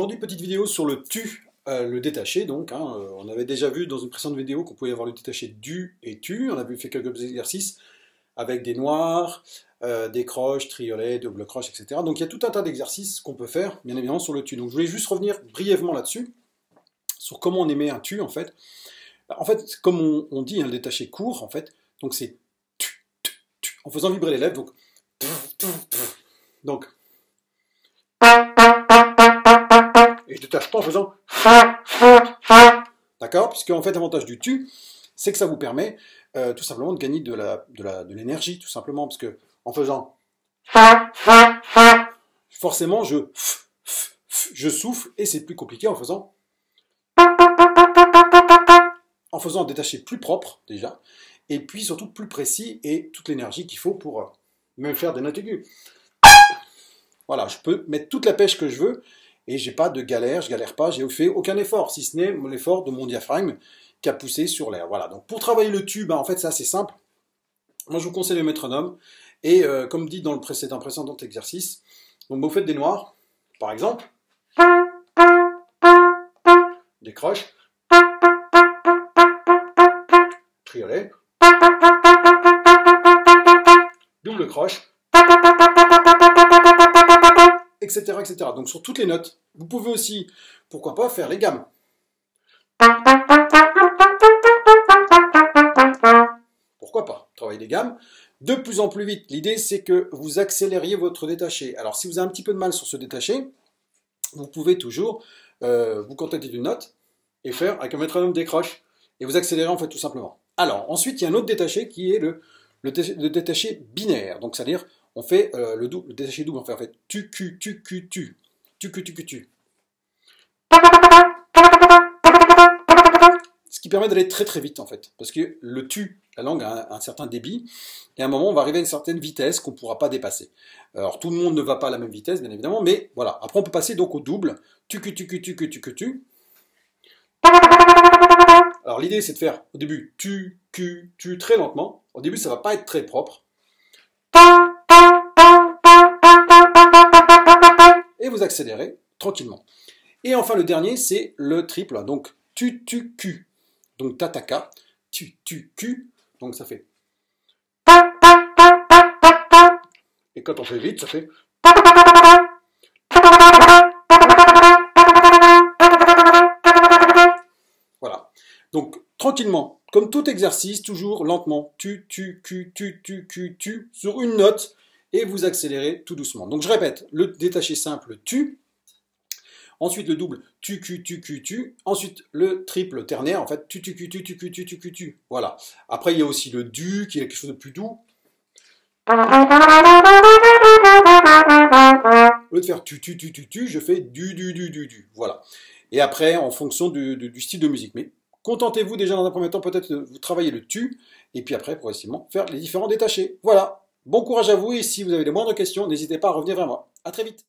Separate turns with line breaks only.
aujourd'hui, petite vidéo sur le tu, le détaché donc. On avait déjà vu dans une précédente vidéo qu'on pouvait avoir le détaché du et tu. On avait fait quelques exercices avec des noirs, des croches, triolets, double croche, etc. Donc il y a tout un tas d'exercices qu'on peut faire, bien évidemment, sur le tu. Donc je voulais juste revenir brièvement là-dessus, sur comment on émet un tu en fait. En fait, comme on dit, le détaché court, en fait, donc c'est tu, tu, tu, en faisant vibrer les lèvres, donc et je détache pas en faisant d'accord, puisque en fait l'avantage du tu, c'est que ça vous permet tout simplement de gagner de l'énergie, tout simplement, parce que en faisant forcément je souffle et c'est plus compliqué en faisant un détaché plus propre déjà, et puis surtout plus précis et toute l'énergie qu'il faut pour même faire des notes aiguës. Voilà, je peux mettre toute la pêche que je veux et j'ai pas de galère, je galère pas, j'ai fait aucun effort, si ce n'est l'effort de mon diaphragme qui a poussé sur l'air. Voilà, donc pour travailler le tube, en fait c'est assez simple. Moi je vous conseille le métronome et comme dit dans le précédent exercice, donc vous faites des noirs, par exemple, des croches, triolet, double croche, etc., etc. Donc sur toutes les notes. Vous pouvez aussi, pourquoi pas, faire les gammes. Pourquoi pas, travailler les gammes. De plus en plus vite. L'idée, c'est que vous accélériez votre détaché. Alors si vous avez un petit peu de mal sur ce détaché, vous pouvez toujours vous contenter d'une note et faire avec un métronome des croches. Et vous accélérez en fait tout simplement. Alors ensuite, il y a un autre détaché qui est le détaché binaire. Donc c'est-à-dire, on fait le détaché double, on fait en fait tu, tu, tu, tu, tu. Tu, tu, tu, tu. Ce qui permet d'aller très très vite en fait. Parce que le tu, la langue a un certain débit, et à un moment on va arriver à une certaine vitesse qu'on ne pourra pas dépasser. Alors tout le monde ne va pas à la même vitesse, bien évidemment, mais voilà. Après on peut passer donc au double. Tu, tu, tu, tu, tu, tu, tu, tu. Alors l'idée c'est de faire au début tu, très lentement. Au début ça ne va pas être très propre. Et vous accélérez tranquillement. Et enfin le dernier c'est le triple, donc tu, cu. Donc tataka, tu, cu. Donc ça fait. Et quand on fait vite, ça fait. Voilà. Donc tranquillement, comme tout exercice, toujours lentement, tu, cu, sur une note, et vous accélérez tout doucement. Donc je répète, le détaché simple, tu. Ensuite le double, tu. Ensuite le triple ternaire, en fait, tu. Voilà. Après il y a aussi le du, qui est quelque chose de plus doux. Au lieu de faire tu, je fais du. Voilà. Et après, en fonction du style de musique. Mais contentez-vous déjà dans un premier temps, peut-être de vous travailler le tu, et puis après, progressivement, faire les différents détachés. Voilà. Bon courage à vous, et si vous avez les moindres questions, n'hésitez pas à revenir vers moi. À très vite.